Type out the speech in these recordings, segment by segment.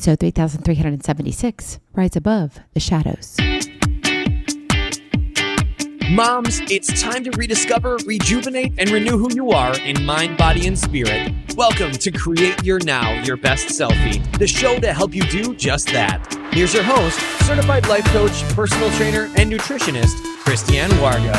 Episode 3376, Rise Above the Shadows. Moms, it's time to rediscover, rejuvenate, and renew who you are in mind, body, and spirit. Welcome to Create Your Now, Your Best Selfie, the show to help you do just that. Here's your host, certified life coach, personal trainer, and nutritionist, Christiane Wargo.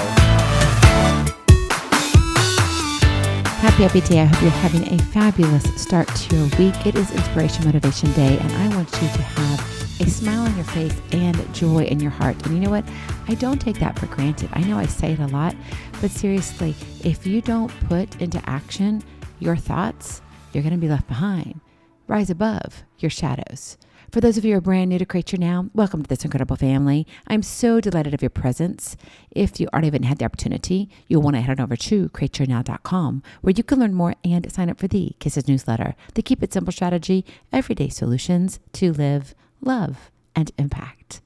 Happy day. I hope you're having a fabulous start to your week. It is Inspiration Motivation Day, and I want you to have a smile on your face and joy in your heart. And you know what? I don't take that for granted. I know I say it a lot, but seriously, if you don't put into action your thoughts, you're going to be left behind. Rise above your shadows. For those of you who are brand new to Create Your Now, welcome to this incredible family. I'm so delighted of your presence. If you already haven't had the opportunity, you'll want to head on over to createyournow.com, where you can learn more and sign up for the K.I.S.S newsletter, the Keep It Simple strategy, everyday solutions to live, love, and impact.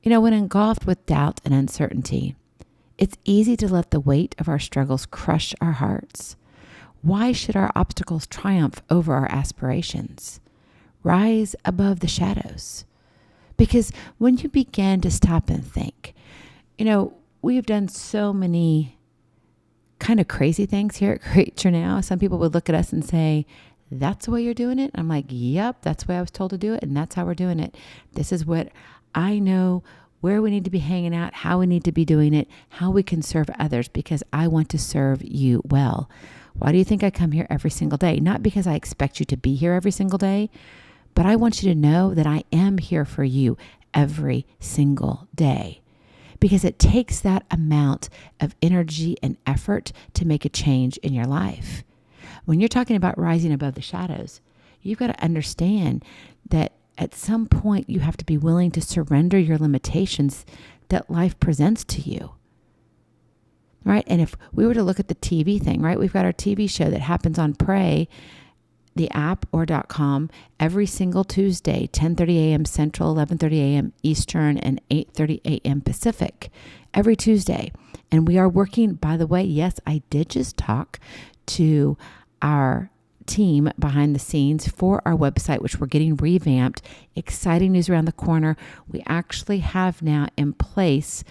You know, when engulfed with doubt and uncertainty, it's easy to let the weight of our struggles crush our hearts. Why should our obstacles triumph over our aspirations? Rise above the shadows. Because when you begin to stop and think, you know, we've done so many kind of crazy things here at Create Your Now. Some people would look at us and say, that's the way you're doing it? I'm like, yep, that's the way I was told to do it. And that's how we're doing it. This is what I know, where we need to be hanging out, how we need to be doing it, how we can serve others, because I want to serve you well. Why do you think I come here every single day? Not because I expect you to be here every single day, but I want you to know that I am here for you every single day, because it takes that amount of energy and effort to make a change in your life. When you're talking about rising above the shadows, you've got to understand that at some point you have to be willing to surrender your limitations that life presents to you. Right? And if we were to look at the TV thing, right? We've got our TV show that happens on Pray, the app or .com every single Tuesday, 10:30 a.m. Central, 11:30 a.m. Eastern, and 8:30 a.m. Pacific every Tuesday. And we are working, by the way, yes, I did just talk to our team behind the scenes for our website, which we're getting revamped. Exciting news around the corner. We actually have now in place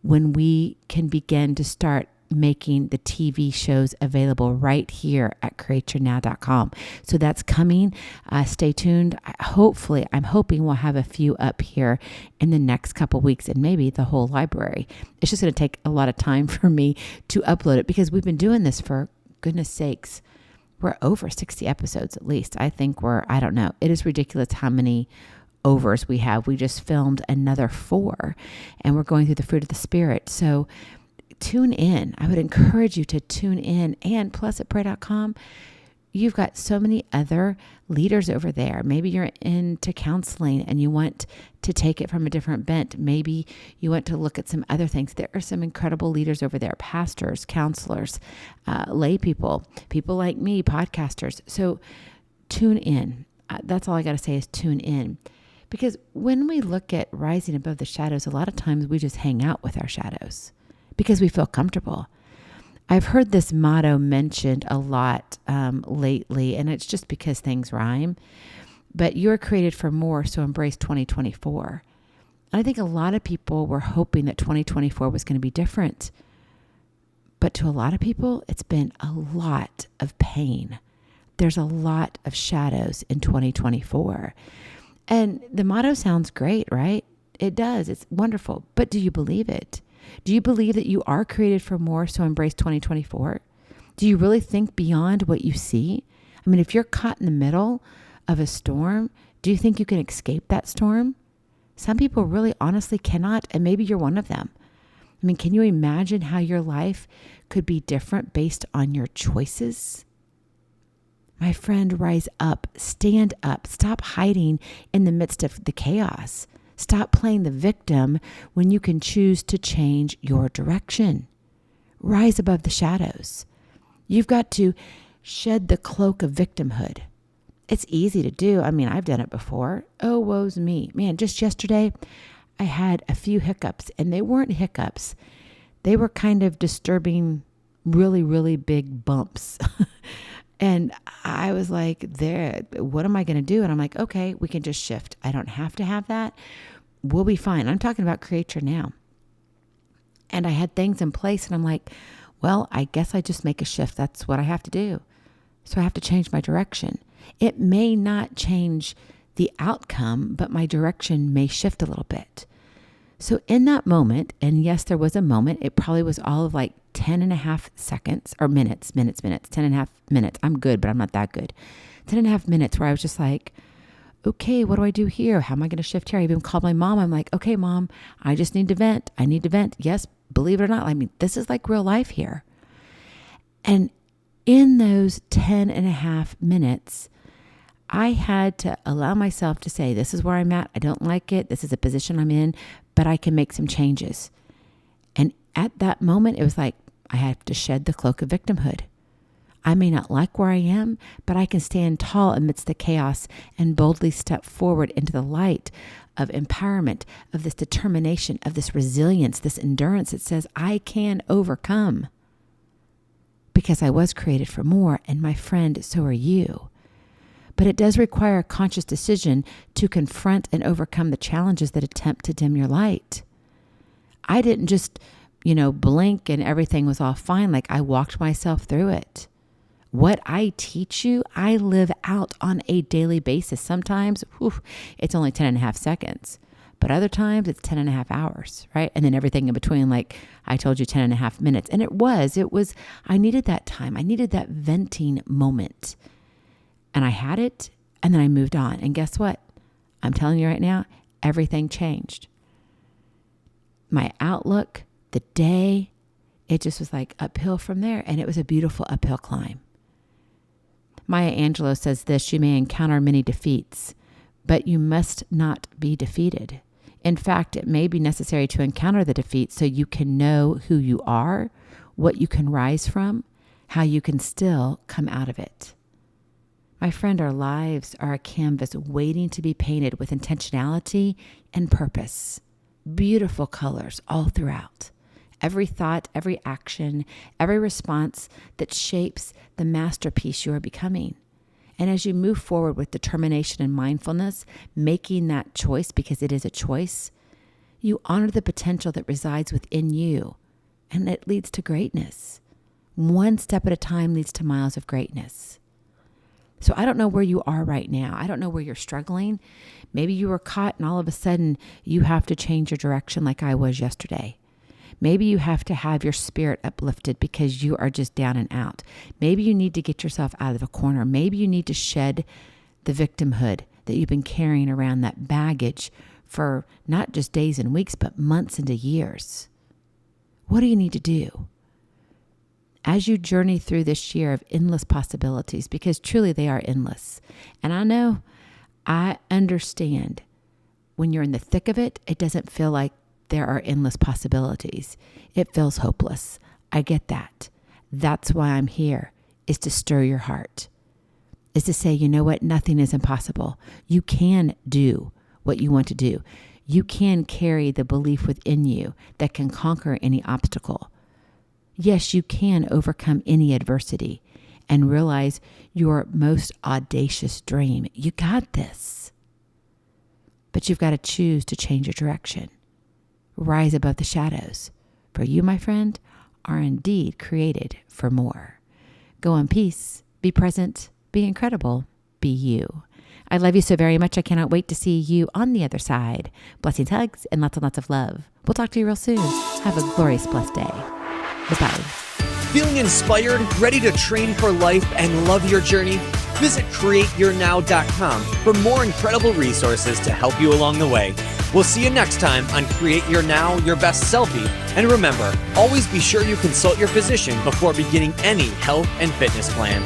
when we can begin to start making the TV shows available right here at createyournow.com. So that's coming. Stay tuned. I'm hoping we'll have a few up here in the next couple weeks, and maybe the whole library. It's just going to take a lot of time for me to upload it, because we've been doing this for goodness sakes. We're over 60 episodes at least. I think I don't know. It is ridiculous how many overs we have. We just filmed another 4, and we're going through the fruit of the Spirit. So tune in. I would encourage you to tune in. And plus at pray.com, you've got so many other leaders over there. Maybe you're into counseling and you want to take it from a different bent. Maybe you want to look at some other things. There are some incredible leaders over there, pastors, counselors, lay people like me, podcasters. So tune in. That's all I got to say is tune in. Because when we look at rising above the shadows, a lot of times we just hang out with our shadows because we feel comfortable. I've heard this motto mentioned a lot lately, and it's just because things rhyme. But you're created for more, so embrace 2024. I think a lot of people were hoping that 2024 was going to be different. But to a lot of people, it's been a lot of pain. There's a lot of shadows in 2024. And the motto sounds great, right? It does. It's wonderful. But do you believe it? Do you believe that you are created for more, so embrace 2024? Do you really think beyond what you see? I mean, if you're caught in the middle of a storm, do you think you can escape that storm? Some people really honestly cannot, and maybe you're one of them. I mean, can you imagine how your life could be different based on your choices? My friend, rise up, stand up, stop hiding in the midst of the chaos. Stop playing the victim when you can choose to change your direction. Rise above the shadows. You've got to shed the cloak of victimhood. It's easy to do. I mean, I've done it before. Oh, woe's me. Man, just yesterday, I had a few hiccups, and they weren't hiccups. They were kind of disturbing, really, really big bumps. And I was like, there, what am I going to do? And I'm like, okay, we can just shift. I don't have to have that. We'll be fine. I'm talking about create your now. And I had things in place and I'm like, well, I guess I just make a shift. That's what I have to do. So I have to change my direction. It may not change the outcome, but my direction may shift a little bit. So in that moment, and yes, there was a moment, it probably was all of like 10 and a half seconds or minutes, 10 and a half minutes. I'm good, but I'm not that good. 10 and a half minutes where I was just like, okay, what do I do here? How am I going to shift here? I even called my mom. I'm like, okay, Mom, I just need to vent. I need to vent. Yes, believe it or not. I mean, this is like real life here. And in those 10 and a half minutes, I had to allow myself to say, this is where I'm at. I don't like it. This is a position I'm in, but I can make some changes. And at that moment, it was like, I have to shed the cloak of victimhood. I may not like where I am, but I can stand tall amidst the chaos and boldly step forward into the light of empowerment, of this determination, of this resilience, this endurance that says I can overcome because I was created for more. And my friend, so are you. But it does require a conscious decision to confront and overcome the challenges that attempt to dim your light. I didn't just, blink and everything was all fine. Like I walked myself through it. What I teach you, I live out on a daily basis. Sometimes it's only 10 and a half seconds, but other times it's 10 and a half hours, right? And then everything in between, like I told you, 10 and a half minutes. And it was, I needed that time. I needed that venting moment. And I had it, and then I moved on. And guess what? I'm telling you right now, everything changed. My outlook, the day, it just was like uphill from there. And it was a beautiful uphill climb. Maya Angelou says this: you may encounter many defeats, but you must not be defeated. In fact, it may be necessary to encounter the defeat so you can know who you are, what you can rise from, how you can still come out of it. My friend, our lives are a canvas waiting to be painted with intentionality and purpose. Beautiful colors all throughout. Every thought, every action, every response that shapes the masterpiece you are becoming. And as you move forward with determination and mindfulness, making that choice because it is a choice, you honor the potential that resides within you, and it leads to greatness. One step at a time leads to miles of greatness. So I don't know where you are right now. I don't know where you're struggling. Maybe you were caught and all of a sudden you have to change your direction like I was yesterday. Maybe you have to have your spirit uplifted because you are just down and out. Maybe you need to get yourself out of a corner. Maybe you need to shed the victimhood that you've been carrying around, that baggage for not just days and weeks, but months into years. What do you need to do? As you journey through this year of endless possibilities, because truly they are endless. And I understand when you're in the thick of it, it doesn't feel like there are endless possibilities. It feels hopeless. I get that. That's why I'm here, is to stir your heart, is to say, you know what? Nothing is impossible. You can do what you want to do. You can carry the belief within you that can conquer any obstacle. Yes, you can overcome any adversity and realize your most audacious dream. You got this. But you've got to choose to change your direction. Rise above the shadows. For you, my friend, are indeed created for more. Go in peace. Be present. Be incredible. Be you. I love you so very much. I cannot wait to see you on the other side. Blessings, hugs, and lots of love. We'll talk to you real soon. Have a glorious, blessed day. Bye-bye. Feeling inspired, ready to train for life and love your journey? Visit createyournow.com for more incredible resources to help you along the way. We'll see you next time on Create Your Now, Your Best Selfie. And remember, always be sure you consult your physician before beginning any health and fitness plan.